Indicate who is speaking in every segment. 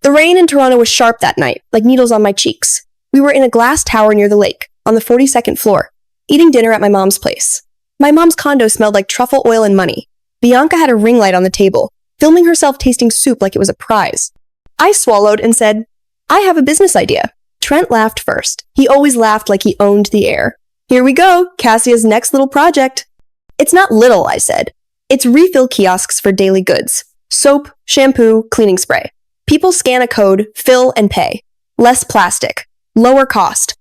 Speaker 1: The rain in Toronto was sharp that night, like needles on my cheeks. We were in a glass tower near the lake, on the 42nd floor, eating dinner at my mom's place. My mom's condo smelled like truffle oil and money. Bianca had a ring light on the table, filming herself tasting soup like it was a prize. I swallowed and said, "I have a business idea." Trent laughed first. He always laughed like he owned the air. "Here we go, Cassia's next little project." "It's not little," I said. "It's refill kiosks for daily goods. Soap, shampoo, cleaning spray. People scan a code, fill, and pay. Less plastic. Lower cost."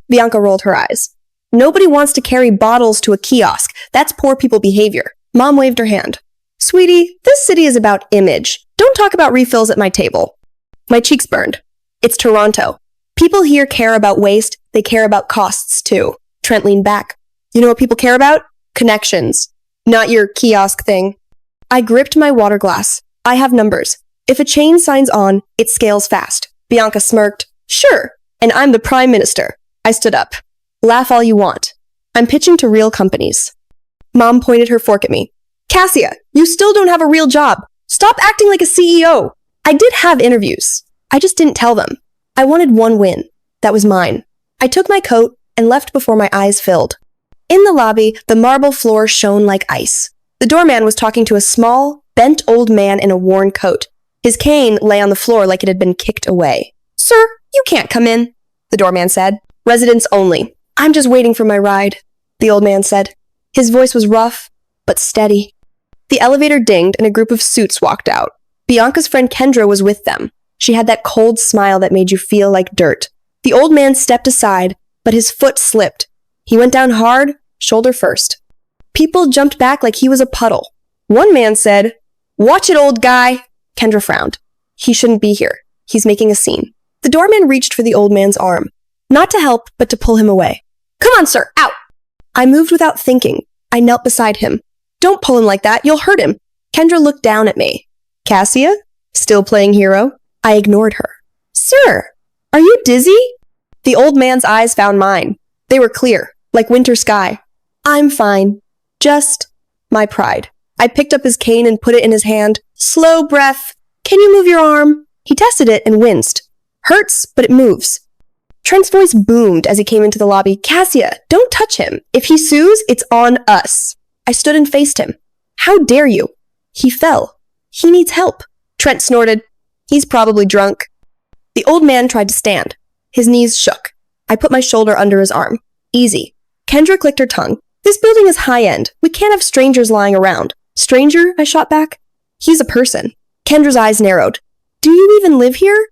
Speaker 1: Bianca rolled her eyes. "Nobody wants to carry bottles to a kiosk. That's poor people behavior." Mom waved her hand. "Sweetie, this city is about image. Don't talk about refills at my table." My cheeks burned. It's Toronto. People here care about waste. They care about costs, too. Trent leaned back. "You know what people care about? Connections. Not your kiosk thing." I gripped my water glass. "I have numbers. If a chain signs on, it scales fast." Bianca smirked. "Sure. And I'm the Prime Minister." I stood up. "Laugh all you want. I'm pitching to real companies." Mom pointed her fork at me. "Cassia, you still don't have a real job. Stop acting like a CEO." I did have interviews. I just didn't tell them. I wanted one win. That was mine. I took my coat and left before my eyes filled. In the lobby, the marble floor shone like ice. The doorman was talking to a small, bent old man in a worn coat. His cane lay on the floor like it had been kicked away. "Sir, you can't come in," the doorman said. "Residents only. I'm just waiting for my ride," the old man said. His voice was rough, but steady. The elevator dinged and a group of suits walked out. Bianca's friend Kendra was with them. She had that cold smile that made you feel like dirt. The old man stepped aside, but his foot slipped. He went down hard, shoulder first. People jumped back like he was a puddle. One man said, "Watch it, old guy." Kendra frowned. "He shouldn't be here. He's making a scene." The doorman reached for the old man's arm. Not to help, but to pull him away. "Come on, sir, out!" I moved without thinking. I knelt beside him. "Don't pull him like that, you'll hurt him." Kendra looked down at me. "Cassia? Still playing hero?" I ignored her. "Sir, are you dizzy?" The old man's eyes found mine. They were clear, like winter sky. "I'm fine. Just my pride." I picked up his cane and put it in his hand. "Slow breath. Can you move your arm?" He tested it and winced. "Hurts, but it moves." Trent's voice boomed as he came into the lobby. "Cassia, don't touch him. If he sues, it's on us." I stood and faced him. "How dare you?" He fell. "He needs help." Trent snorted. "He's probably drunk." The old man tried to stand. His knees shook. I put my shoulder under his arm. "Easy." Kendra clicked her tongue. "This building is high-end. We can't have strangers lying around." "Stranger?" I shot back. "He's a person." Kendra's eyes narrowed. "Do you even live here?"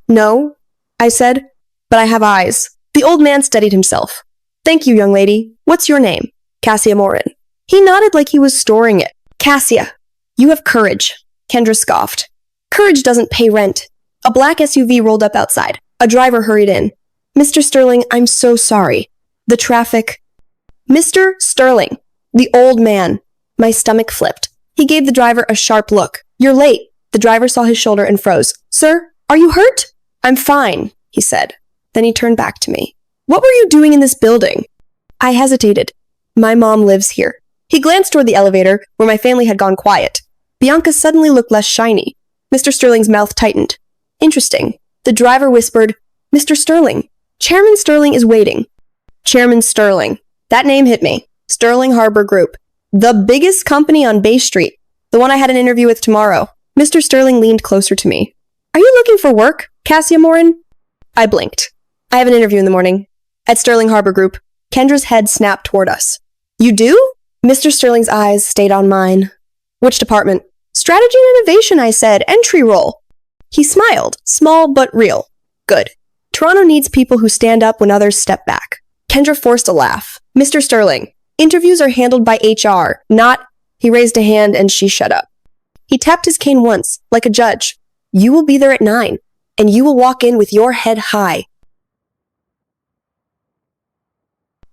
Speaker 1: "No," I said, "but I have eyes." The old man steadied himself. "Thank you, young lady. What's your name?" "Cassia Morin." He nodded like he was storing it. "Cassia, you have courage." Kendra scoffed. "Courage doesn't pay rent." A black SUV rolled up outside. A driver hurried in. "Mr. Sterling, I'm so sorry. The traffic." "Mr. Sterling." The old man. My stomach flipped. He gave the driver a sharp look. "You're late." The driver saw his shoulder and froze. "Sir, are you hurt?" "I'm fine," he said. Then he turned back to me. "What were you doing in this building?" I hesitated. "My mom lives here." He glanced toward the elevator, where my family had gone quiet. Bianca suddenly looked less shiny. Mr. Sterling's mouth tightened. "Interesting." The driver whispered, "Mr. Sterling, Chairman Sterling is waiting." Chairman Sterling. That name hit me. Sterling Harbor Group. The biggest company on Bay Street. The one I had an interview with tomorrow. Mr. Sterling leaned closer to me. "Are you looking for work, Cassia Morin?" I blinked. "I have an interview in the morning. At Sterling Harbor Group." Kendra's head snapped toward us. "You do?" Mr. Sterling's eyes stayed on mine. "Which department?" "Strategy and innovation," I said. "Entry role." He smiled, small but real. "Good. Toronto needs people who stand up when others step back." Kendra forced a laugh. "Mr. Sterling, interviews are handled by HR, not—" He raised a hand and she shut up. He tapped his cane once, like a judge. "You will be there at 9, and you will walk in with your head high."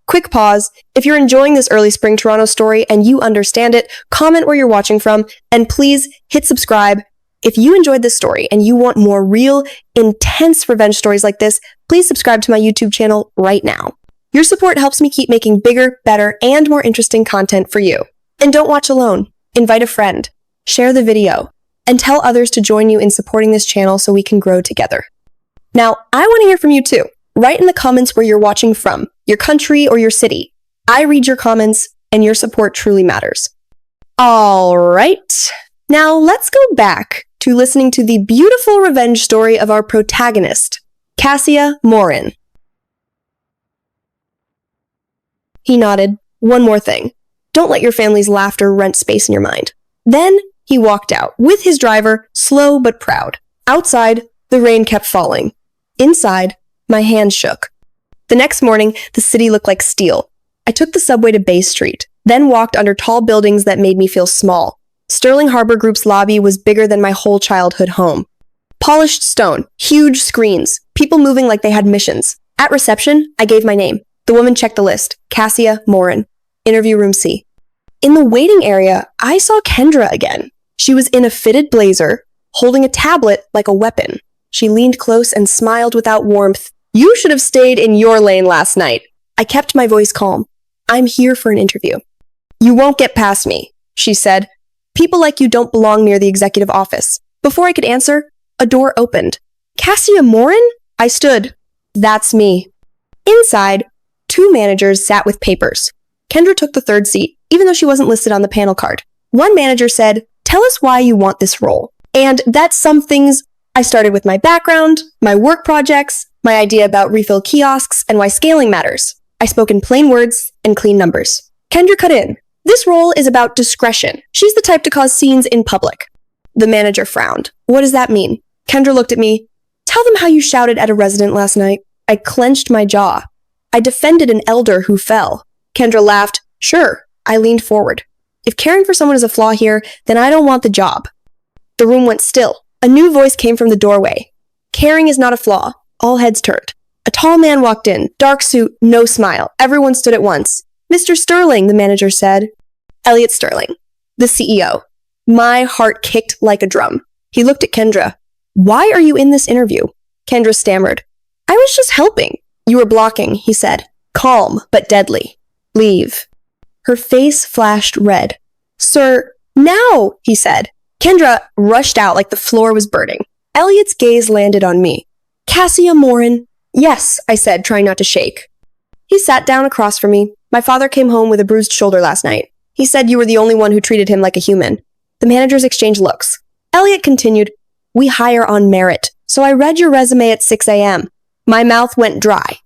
Speaker 1: Quick pause. If you're enjoying this early spring Toronto story and you understand it, comment where you're watching from, and please hit subscribe. If you enjoyed this story and you want more real, intense revenge stories like this, please subscribe to my YouTube channel right now. Your support helps me keep making bigger, better, and more interesting content for you. And don't watch alone. Invite a friend. Share the video. and tell others to join you in supporting this channel so we can grow together. Now, I want to hear from you too. Write in the comments where you're watching from, your country or your city. I read your comments, and your support truly matters. All right, now let's go back to listening to the beautiful revenge story of our protagonist, Cassia Morin. He nodded. One more thing. Don't let your family's laughter rent space in your mind. Then he walked out, with his driver, slow but proud. Outside, the rain kept falling. Inside, my hands shook. The next morning, the city looked like steel. I took the subway to Bay Street, then walked under tall buildings that made me feel small. Sterling Harbor Group's lobby was bigger than my whole childhood home. Polished stone, huge screens, people moving like they had missions. At reception, I gave my name. The woman checked the list. Cassia Morin. Interview room C. In the waiting area, I saw Kendra again. She was in a fitted blazer, holding a tablet like a weapon. She leaned close and smiled without warmth. You should have stayed in your lane last night. I kept my voice calm. I'm here for an interview. You won't get past me, she said. People like you don't belong near the executive office. Before I could answer, a door opened. Cassia Morin? I stood. That's me. Inside, 2 managers sat with papers. Kendra took the 3rd seat, even though she wasn't listed on the panel card. One manager said, tell us why you want this role. And that's some things. I started with my background, my work projects, my idea about refill kiosks, and why scaling matters. I spoke in plain words and clean numbers. Kendra cut in. This role is about discretion. She's the type to cause scenes in public. The manager frowned. What does that mean? Kendra looked at me. Tell them how you shouted at a resident last night. I clenched my jaw. I defended an elder who fell. Kendra laughed. Sure. I leaned forward. If caring for someone is a flaw here, then I don't want the job. The room went still. A new voice came from the doorway. Caring is not a flaw. All heads turned. A tall man walked in, dark suit, no smile. Everyone stood at once. Mr. Sterling, the manager said. Elliot Sterling, the CEO. My heart kicked like a drum. He looked at Kendra. Why are you in this interview? Kendra stammered. I was just helping. You were blocking, he said. Calm, but deadly. Leave. Her face flashed red. Sir, now, he said. Kendra rushed out like the floor was burning. Elliot's gaze landed on me. Cassia Morin. Yes, I said, trying not to shake. He sat down across from me. My father came home with a bruised shoulder last night. He said you were the only one who treated him like a human. The managers exchanged looks. Elliot continued, we hire on merit, so I read your resume at 6 a.m. My mouth went dry.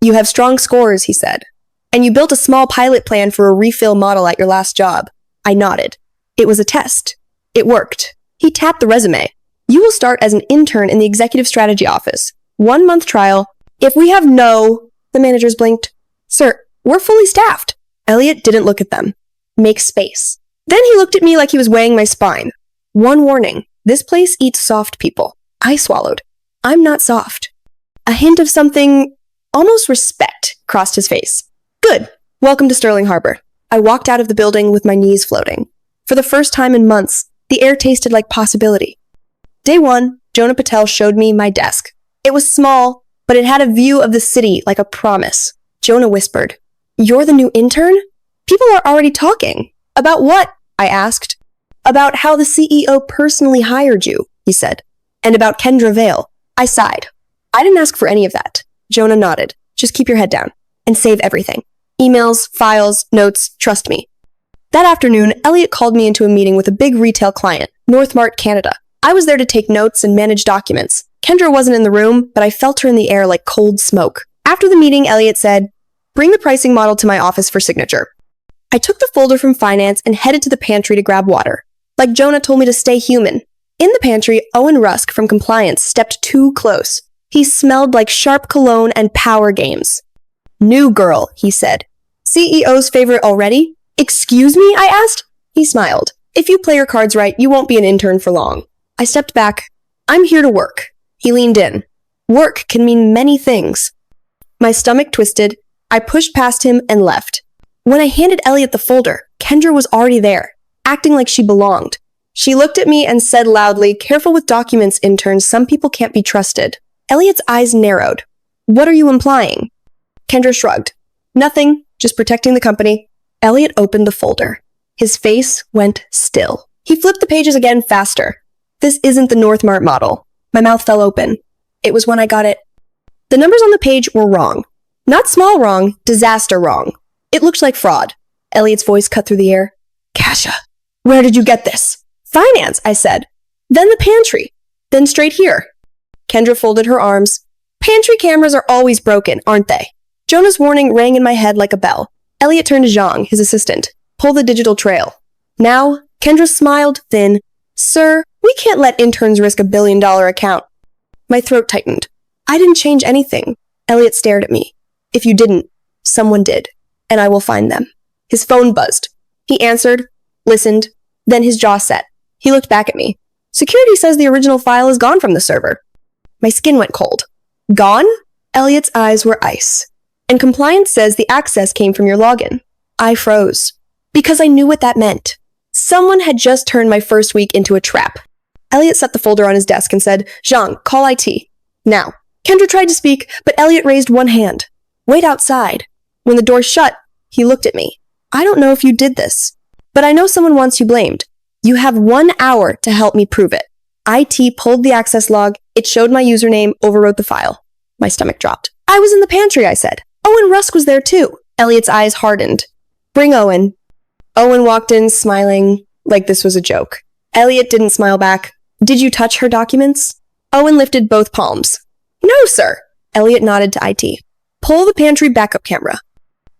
Speaker 1: You have strong scores, he said. And you built a small pilot plan for a refill model at your last job. I nodded. It was a test. It worked. He tapped the resume. You will start as an intern in the executive strategy office. 1-month trial. If we have no... The managers blinked. Sir, we're fully staffed. Elliot didn't look at them. Make space. Then he looked at me like he was weighing my spine. One warning. This place eats soft people. I swallowed. I'm not soft. A hint of something... almost respect crossed his face. Good. Welcome to Sterling Harbor. I walked out of the building with my knees floating. For the first time in months, the air tasted like possibility. Day 1, Jonah Patel showed me my desk. It was small, but it had a view of the city like a promise. Jonah whispered, You're the new intern? People are already talking. About what? I asked. About how the CEO personally hired you, he said. And about Kendra Vale. I sighed. I didn't ask for any of that. Jonah nodded. Just keep your head down. And save everything. Emails, files, notes, trust me. That afternoon, Elliot called me into a meeting with a big retail client, Northmart Canada. I was there to take notes and manage documents. Kendra wasn't in the room, but I felt her in the air like cold smoke. After the meeting, Elliot said, Bring the pricing model to my office for signature. I took the folder from finance and headed to the pantry to grab water. Like Jonah told me to stay human. In the pantry, Owen Rusk from compliance stepped too close. He smelled like sharp cologne and power games. New girl, he said. CEO's favorite already? Excuse me, I asked. He smiled. If you play your cards right, you won't be an intern for long. I stepped back. I'm here to work. He leaned in. Work can mean many things. My stomach twisted. I pushed past him and left. When I handed Elliot the folder, Kendra was already there, acting like she belonged. She looked at me and said loudly, Careful with documents, interns. Some people can't be trusted. Elliot's eyes narrowed. What are you implying? Kendra shrugged. Nothing, just protecting the company. Elliot opened the folder. His face went still. He flipped the pages again faster. This isn't the Northmart model. My mouth fell open. It was when I got it. The numbers on the page were wrong. Not small wrong, disaster wrong. It looked like fraud. Elliot's voice cut through the air. Kasia, where did you get this? Finance, I said. Then the pantry. Then straight here. Kendra folded her arms. Pantry cameras are always broken, aren't they? Jonah's warning rang in my head like a bell. Elliot turned to Zhang, his assistant. Pull the digital trail. Now, Kendra smiled, thin. Sir, we can't let interns risk $1 billion account. My throat tightened. I didn't change anything. Elliot stared at me. If you didn't, someone did, and I will find them. His phone buzzed. He answered, listened, then his jaw set. He looked back at me. Security says the original file is gone from the server. My skin went cold. Gone? Elliot's eyes were ice. And compliance says the access came from your login. I froze. Because I knew what that meant. Someone had just turned my first week into a trap. Elliot set the folder on his desk and said, Zhang, call IT. Now. Kendra tried to speak, but Elliot raised one hand. Wait outside. When the door shut, he looked at me. I don't know if you did this, but I know someone wants you blamed. You have 1 hour to help me prove it. IT pulled the access log. It showed my username, overwrote the file. My stomach dropped. I was in the pantry, I said. Owen Rusk was there too. Elliot's eyes hardened. Bring Owen. Owen walked in, smiling like this was a joke. Elliot didn't smile back. Did you touch her documents? Owen lifted both palms. No, sir. Elliot nodded to IT. Pull the pantry backup camera.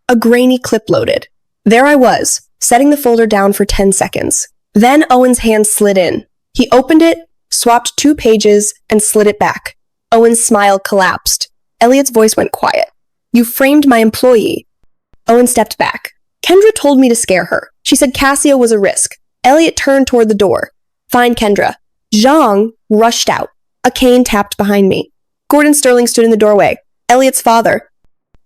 Speaker 1: A grainy clip loaded. There I was, setting the folder down for 10 seconds. Then Owen's hand slid in. He opened it, swapped 2 pages, and slid it back. Owen's smile collapsed. Elliot's voice went quiet. You framed my employee. Owen stepped back. Kendra told me to scare her. She said Cassia was a risk. Elliot turned toward the door. Find Kendra. Zhang rushed out. A cane tapped behind me. Gordon Sterling stood in the doorway. Elliot's father.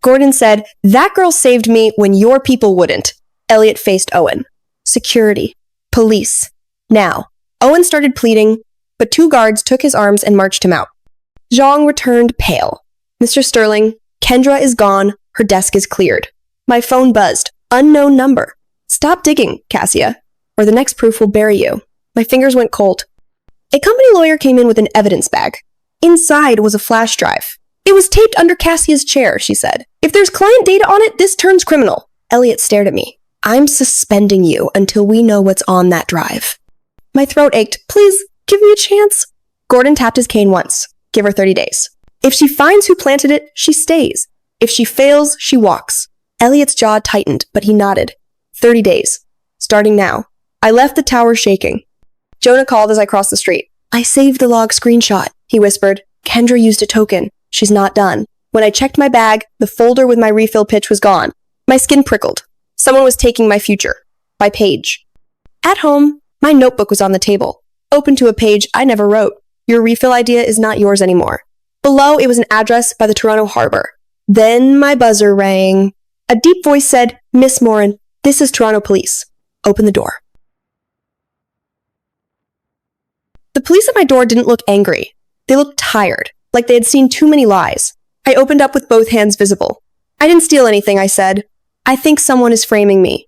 Speaker 1: Gordon said, that girl saved me when your people wouldn't. Elliot faced Owen. Security. Police. Now. Owen started pleading, but 2 guards took his arms and marched him out. Zhang returned pale. Mr. Sterling, Kendra is gone. Her desk is cleared. My phone buzzed. Unknown number. Stop digging, Cassia, or the next proof will bury you. My fingers went cold. A company lawyer came in with an evidence bag. Inside was a flash drive. It was taped under Cassia's chair, she said. If there's client data on it, this turns criminal. Elliot stared at me. I'm suspending you until we know what's on that drive. My throat ached. Please, give me a chance. Gordon tapped his cane once. Give her 30 days. If she finds who planted it, she stays. If she fails, she walks. Elliot's jaw tightened, but he nodded. 30 days. Starting now. I left the tower shaking. Jonah called as I crossed the street. I saved the log screenshot, he whispered. Kendra used a token. She's not done. When I checked my bag, the folder with my refill pitch was gone. My skin prickled. Someone was taking my future. My page. At home, my notebook was on the table. Open to a page I never wrote. Your refill idea is not yours anymore. Below, it was an address by the Toronto Harbor. Then my buzzer rang. A deep voice said, Miss Morin, this is Toronto Police. Open the door. The police at my door didn't look angry. They looked tired, like they had seen too many lies. I opened up with both hands visible. I didn't steal anything, I said. I think someone is framing me.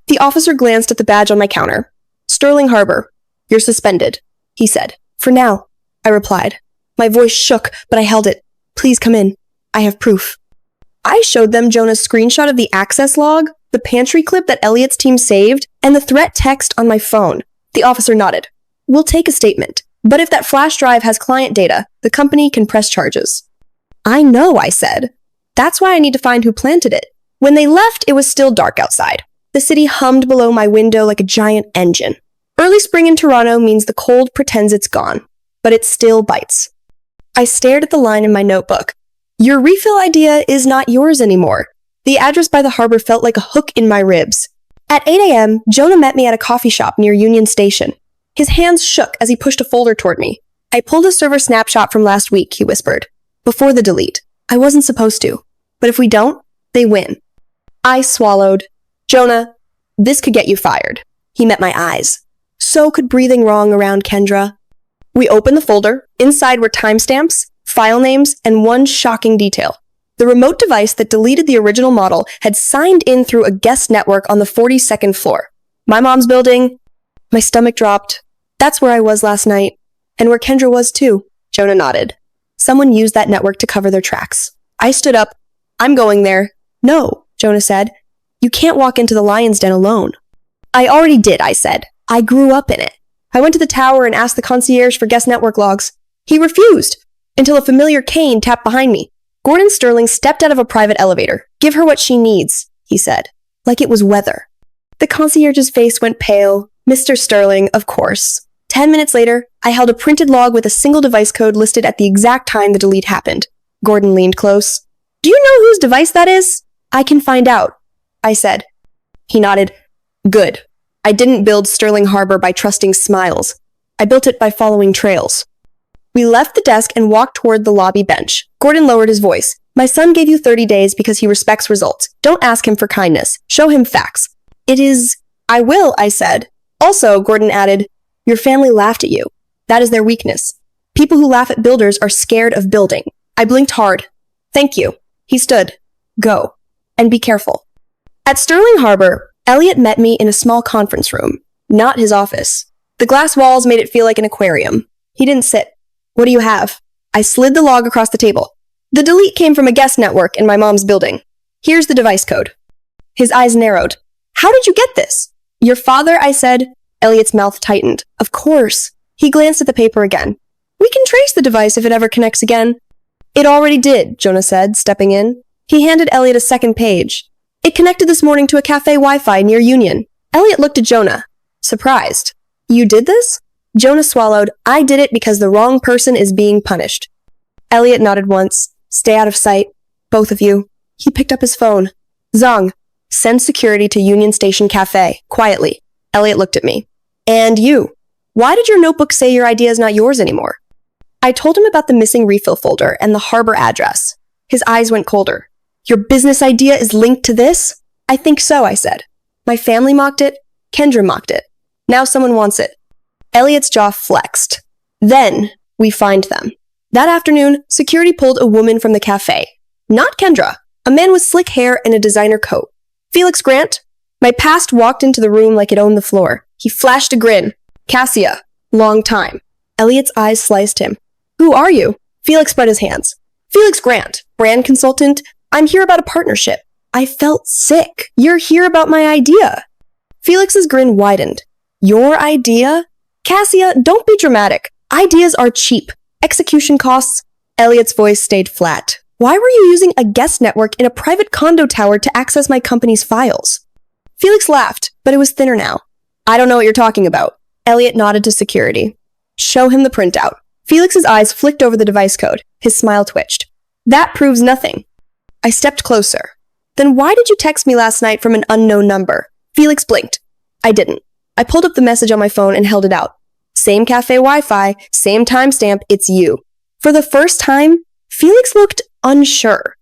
Speaker 1: The officer glanced at the badge on my counter. Sterling Harbor, you're suspended, he said. For now, I replied. My voice shook, but I held it. Please come in. I have proof. I showed them Jonah's screenshot of the access log, the pantry clip that Elliot's team saved, and the threat text on my phone. The officer nodded. We'll take a statement, but if that flash drive has client data, the company can press charges. I know, I said. That's why I need to find who planted it. When they left, it was still dark outside. The city hummed below my window like a giant engine. Early spring in Toronto means the cold pretends it's gone, but it still bites. I stared at the line in my notebook. Your refill idea is not yours anymore. The address by the harbor felt like a hook in my ribs. At 8 a.m., Jonah met me at a coffee shop near Union Station. His hands shook as he pushed a folder toward me. I pulled a server snapshot from last week, he whispered. Before the delete. I wasn't supposed to. But if we don't, they win. I swallowed. Jonah, this could get you fired. He met my eyes. So could breathing wrong around Kendra. We opened the folder. Inside were timestamps, file names, and one shocking detail. The remote device that deleted the original model had signed in through a guest network on the 42nd floor. My mom's building. My stomach dropped. That's where I was last night. And where Kendra was too. Jonah nodded. Someone used that network to cover their tracks. I stood up. I'm going there. No, Jonah said. You can't walk into the lion's den alone. I already did, I said. I grew up in it. I went to the tower and asked the concierge for guest network logs. He refused, until a familiar cane tapped behind me. Gordon Sterling stepped out of a private elevator. Give her what she needs, he said, like it was weather. The concierge's face went pale. Mr. Sterling, of course. 10 minutes later, I held a printed log with a single device code listed at the exact time the delete happened. Gordon leaned close. Do you know whose device that is? I can find out, I said. He nodded. Good. I didn't build Sterling Harbor by trusting smiles. I built it by following trails. We left the desk and walked toward the lobby bench. Gordon lowered his voice. My son gave you 30 days because he respects results. Don't ask him for kindness. Show him facts. It is... I will, I said. Also, Gordon added, your family laughed at you. That is their weakness. People who laugh at builders are scared of building. I blinked hard. Thank you. He stood. Go. And be careful. At Sterling Harbor, Elliot met me in a small conference room, not his office. The glass walls made it feel like an aquarium. He didn't sit. What do you have? I slid the log across the table. The delete came from a guest network in my mom's building. Here's the device code. His eyes narrowed. How did you get this? Your father, I said. Elliot's mouth tightened. Of course. He glanced at the paper again. We can trace the device if it ever connects again. It already did, Jonah said, stepping in. He handed Elliot a second page. It connected this morning to a cafe Wi-Fi near Union. Elliot looked at Jonah, surprised. You did this? Jonah swallowed. I did it because the wrong person is being punished. Elliot nodded once. Stay out of sight. Both of you. He picked up his phone. Zong, send security to Union Station Cafe, quietly. Elliot looked at me. And you. Why did your notebook say your idea is not yours anymore? I told him about the missing refill folder and the harbor address. His eyes went colder. Your business idea is linked to this? I think so, I said. My family mocked it. Kendra mocked it. Now someone wants it. Elliot's jaw flexed. Then we find them. That afternoon, security pulled a woman from the cafe. Not Kendra. A man with slick hair and a designer coat. Felix Grant? My past walked into the room like it owned the floor. He flashed a grin. Cassia. Long time. Elliot's eyes sliced him. Who are you? Felix spread his hands. Felix Grant, brand consultant. I'm here about a partnership. I felt sick. You're here about my idea. Felix's grin widened. Your idea? Cassia, don't be dramatic. Ideas are cheap. Execution costs. Elliot's voice stayed flat. Why were you using a guest network in a private condo tower to access my company's files? Felix laughed, but it was thinner now. I don't know what you're talking about. Elliot nodded to security. Show him the printout. Felix's eyes flicked over the device code. His smile twitched. That proves nothing. I stepped closer. Then why did you text me last night from an unknown number? Felix blinked. I didn't. I pulled up the message on my phone and held it out. Same cafe Wi-Fi, same timestamp, it's you. For the first time, Felix looked unsure.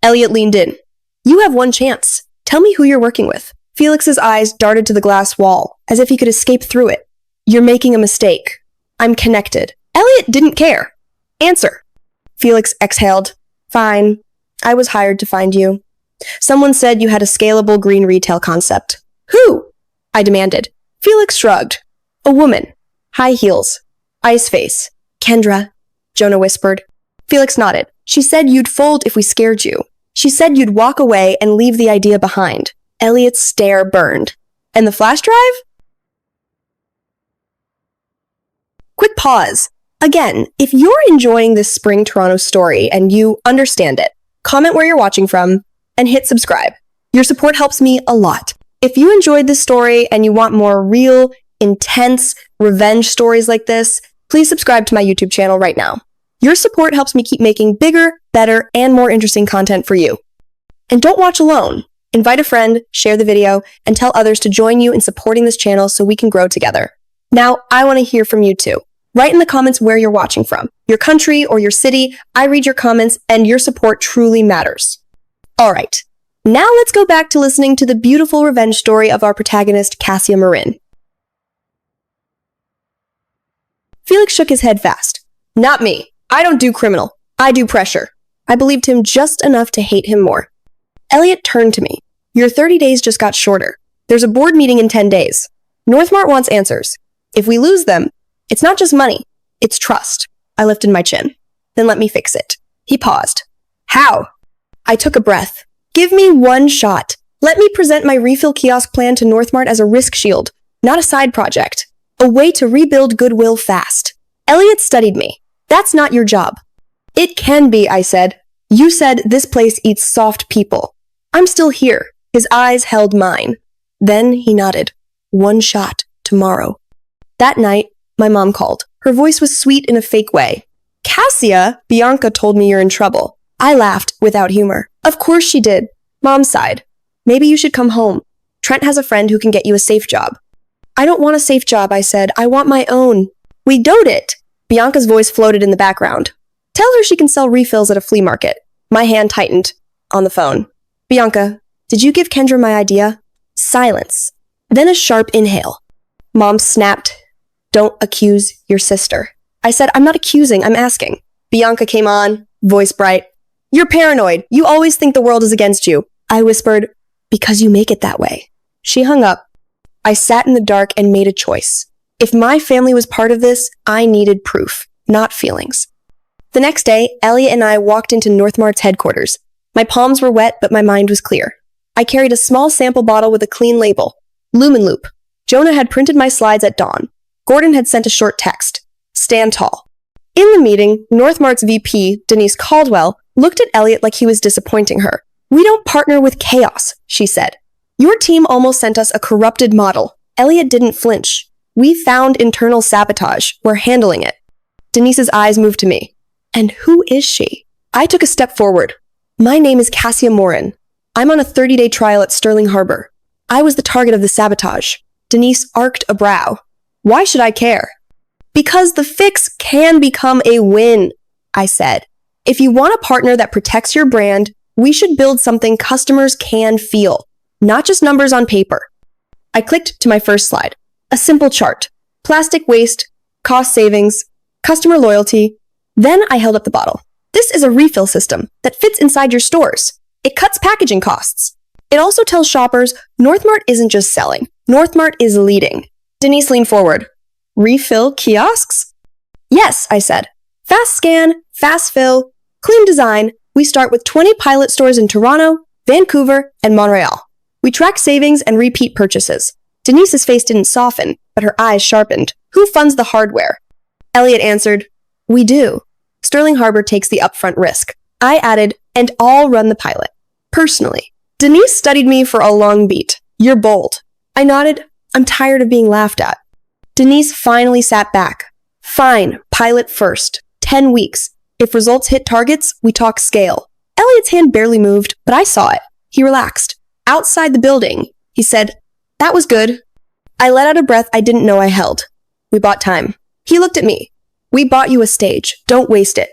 Speaker 1: Elliot leaned in. You have one chance. Tell me who you're working with. Felix's eyes darted to the glass wall, as if he could escape through it. You're making a mistake. I'm connected. Elliot didn't care. Answer. Felix exhaled. Fine. I was hired to find you. Someone said you had a scalable green retail concept. Who? I demanded. Felix shrugged. A woman. High heels. Ice face. Kendra. Jonah whispered. Felix nodded. She said you'd fold if we scared you. She said you'd walk away and leave the idea behind. Elliot's stare burned. And the flash drive? Quick pause. Again, if you're enjoying this Spring Toronto story and you understand it, comment where you're watching from and hit subscribe. Your support helps me a lot. If you enjoyed this story and you want more real, intense revenge stories like this, please subscribe to my YouTube channel right now. Your support helps me keep making bigger, better, and more interesting content for you. And don't watch alone. Invite a friend, share the video, and tell others to join you in supporting this channel so we can grow together. Now, I want to hear from you too. Write in the comments where you're watching from, your country or your city. I read your comments and your support truly matters. All right, now let's go back to listening to the beautiful revenge story of our protagonist, Cassia Marin. Felix shook his head fast. Not me. I don't do criminal. I do pressure. I believed him just enough to hate him more. Elliot turned to me. Your 30 days just got shorter. There's a board meeting in 10 days. Northmart wants answers. If we lose them, it's not just money. It's trust. I lifted my chin. Then let me fix it. He paused. How? I took a breath. Give me one shot. Let me present my refill kiosk plan to Northmart as a risk shield, not a side project. A way to rebuild goodwill fast. Elliot studied me. That's not your job. It can be, I said. You said this place eats soft people. I'm still here. His eyes held mine. Then he nodded. One shot, tomorrow. That night, my mom called. Her voice was sweet in a fake way. Cassia, Bianca told me you're in trouble. I laughed without humor. Of course she did. Mom sighed. Maybe you should come home. Trent has a friend who can get you a safe job. I don't want a safe job, I said. I want my own. We dote it. Bianca's voice floated in the background. Tell her she can sell refills at a flea market. My hand tightened on the phone. Bianca, did you give Kendra my idea? Silence. Then a sharp inhale. Mom snapped. Don't accuse your sister. I said, I'm not accusing, I'm asking. Bianca came on, voice bright. You're paranoid. You always think the world is against you. I whispered, because you make it that way. She hung up. I sat in the dark and made a choice. If my family was part of this, I needed proof, not feelings. The next day, Elliot and I walked into Northmart's headquarters. My palms were wet, but my mind was clear. I carried a small sample bottle with a clean label. Lumen Loop. Jonah had printed my slides at dawn. Gordon had sent a short text. Stand tall. In the meeting, Northmart's VP, Denise Caldwell, looked at Elliot like he was disappointing her. We don't partner with chaos, she said. Your team almost sent us a corrupted model. Elliot didn't flinch. We found internal sabotage. We're handling it. Denise's eyes moved to me. And who is she? I took a step forward. My name is Cassia Morin. I'm on a 30-day trial at Sterling Harbor. I was the target of the sabotage. Denise arched a brow. Why should I care? Because the fix can become a win, I said. If you want a partner that protects your brand, we should build something customers can feel, not just numbers on paper. I clicked to my first slide. A simple chart. Plastic waste, cost savings, customer loyalty. Then I held up the bottle. This is a refill system that fits inside your stores. It cuts packaging costs. It also tells shoppers Northmart isn't just selling. Northmart is leading. Denise leaned forward. Refill kiosks? Yes, I said. Fast scan, fast fill, clean design. We start with 20 pilot stores in Toronto, Vancouver, and Montreal. We track savings and repeat purchases. Denise's face didn't soften, but her eyes sharpened. Who funds the hardware? Elliot answered, We do. Sterling Harbor takes the upfront risk. I added, and I'll run the pilot. Personally. Denise studied me for a long beat. You're bold. I nodded. I'm tired of being laughed at. Denise finally sat back. Fine, pilot first. 10 weeks. If results hit targets, we talk scale. Elliot's hand barely moved, but I saw it. He relaxed. Outside the building, he said, That was good. I let out a breath I didn't know I held. We bought time. He looked at me. We bought you a stage. Don't waste it.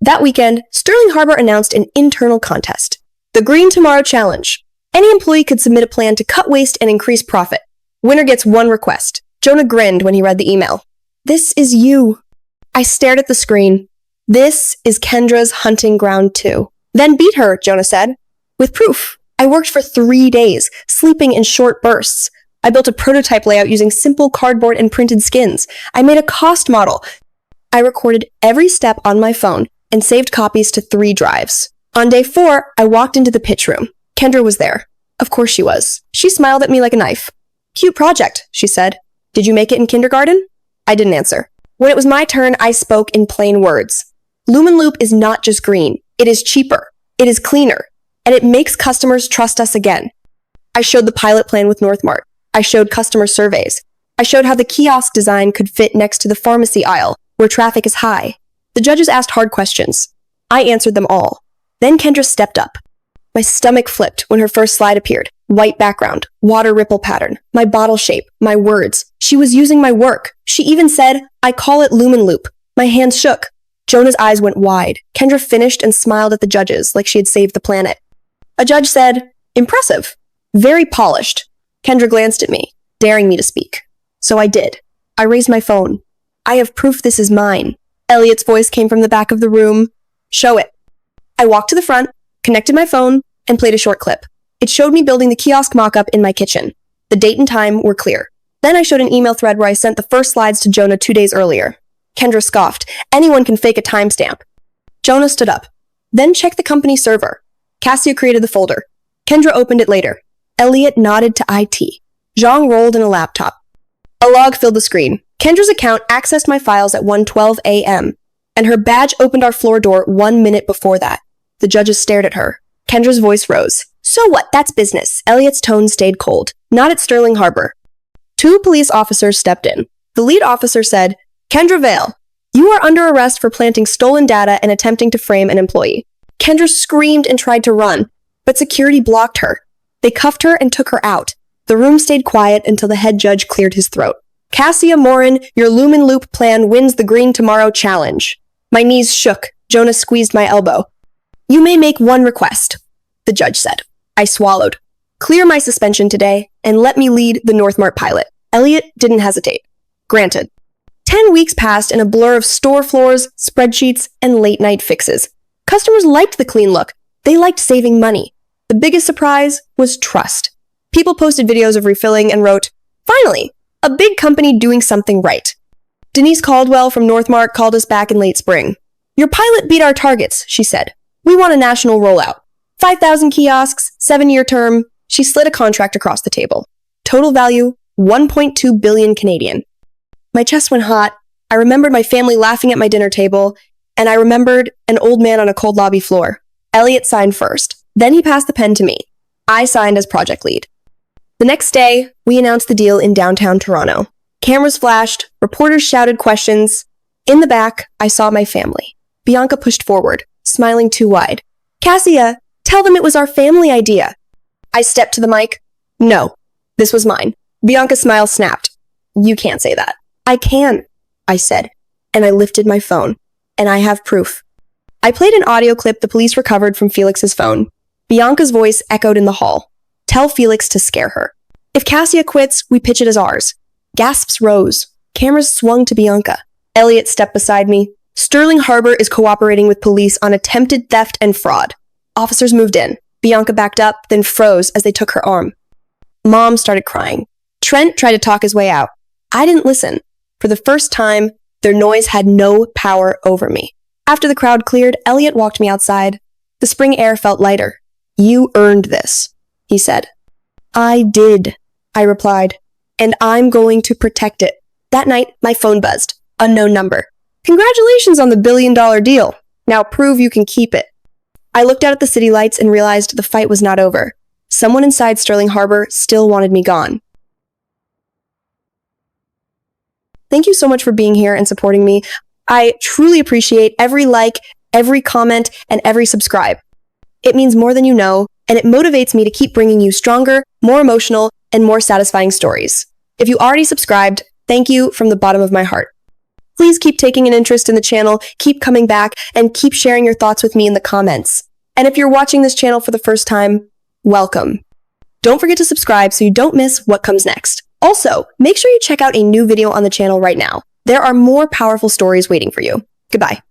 Speaker 1: That weekend, Sterling Harbor announced an internal contest. The Green Tomorrow Challenge. Any employee could submit a plan to cut waste and increase profit. Winner gets one request. Jonah grinned when he read the email. This is you. I stared at the screen. This is Kendra's hunting ground too. Then beat her, Jonah said. With proof. I worked for 3 days, sleeping in short bursts. I built a prototype layout using simple cardboard and printed skins. I made a cost model. I recorded every step on my phone and saved copies to 3 drives. On day 4, I walked into the pitch room. Kendra was there. Of course she was. She smiled at me like a knife. Cute project, she said. Did you make it in kindergarten? I didn't answer. When it was my turn, I spoke in plain words. Lumen Loop is not just green. It is cheaper. It is cleaner. And it makes customers trust us again. I showed the pilot plan with Northmart. I showed customer surveys. I showed how the kiosk design could fit next to the pharmacy aisle, where traffic is high. The judges asked hard questions. I answered them all. Then Kendra stepped up. My stomach flipped when her first slide appeared. White background, water ripple pattern, my bottle shape, my words. She was using my work. She even said, I call it Lumen Loop. My hands shook. Jonah's eyes went wide. Kendra finished and smiled at the judges like she had saved the planet. A judge said, Impressive. Very polished. Kendra glanced at me, daring me to speak. So I did. I raised my phone. I have proof this is mine. Elliot's voice came from the back of the room. Show it. I walked to the front, connected my phone, and played a short clip. It showed me building the kiosk mock-up in my kitchen. The date and time were clear. Then I showed an email thread where I sent the first slides to Jonah 2 days earlier. Kendra scoffed. Anyone can fake a timestamp. Jonah stood up. Then check the company server. Cassia created the folder. Kendra opened it later. Elliot nodded to IT. Zhang rolled in a laptop. A log filled the screen. Kendra's account accessed my files at 1:12 a.m., and her badge opened our floor door 1 minute before that. The judges stared at her. Kendra's voice rose. So what? That's business. Elliot's tone stayed cold. Not at Sterling Harbor. 2 police officers stepped in. The lead officer said, Kendra Vale, you are under arrest for planting stolen data and attempting to frame an employee. Kendra screamed and tried to run, but security blocked her. They cuffed her and took her out. The room stayed quiet until the head judge cleared his throat. Cassia Morin, your Lumen Loop plan wins the Green Tomorrow Challenge. My knees shook. Jonah squeezed my elbow. You may make one request, the judge said. I swallowed. Clear my suspension today and let me lead the Northmart pilot. Elliot didn't hesitate. Granted. 10 weeks passed in a blur of store floors, spreadsheets, and late-night fixes. Customers liked the clean look. They liked saving money. The biggest surprise was trust. People posted videos of refilling and wrote, Finally, a big company doing something right. Denise Caldwell from Northmart called us back in late spring. Your pilot beat our targets, she said. We want a national rollout. 5,000 kiosks, 7-year term. She slid a contract across the table. Total value, 1.2 billion Canadian. My chest went hot. I remembered my family laughing at my dinner table, and I remembered an old man on a cold lobby floor. Elliot signed first. Then he passed the pen to me. I signed as project lead. The next day, we announced the deal in downtown Toronto. Cameras flashed, reporters shouted questions. In the back, I saw my family. Bianca pushed forward, smiling too wide. Cassia, tell them it was our family idea. I stepped to the mic. No, this was mine. Bianca's smile snapped. You can't say that. I can, I said, and I lifted my phone. And I have proof. I played an audio clip the police recovered from Felix's phone. Bianca's voice echoed in the hall. Tell Felix to scare her. If Cassia quits, we pitch it as ours. Gasps rose. Cameras swung to Bianca. Elliot stepped beside me. Sterling Harbor is cooperating with police on attempted theft and fraud. Officers moved in. Bianca backed up, then froze as they took her arm. Mom started crying. Trent tried to talk his way out. I didn't listen. For the first time, their noise had no power over me. After the crowd cleared, Elliot walked me outside. The spring air felt lighter. You earned this, he said. I did, I replied, and I'm going to protect it. That night, my phone buzzed. Unknown number. Congratulations on the $1 billion deal. Now prove you can keep it. I looked out at the city lights and realized the fight was not over. Someone inside Sterling Harbor still wanted me gone. Thank you so much for being here and supporting me. I truly appreciate every like, every comment, and every subscribe. It means more than you know, and it motivates me to keep bringing you stronger, more emotional, and more satisfying stories. If you already subscribed, thank you from the bottom of my heart. Please keep taking an interest in the channel, keep coming back, and keep sharing your thoughts with me in the comments. And if you're watching this channel for the first time, welcome. Don't forget to subscribe so you don't miss what comes next. Also, make sure you check out a new video on the channel right now. There are more powerful stories waiting for you. Goodbye.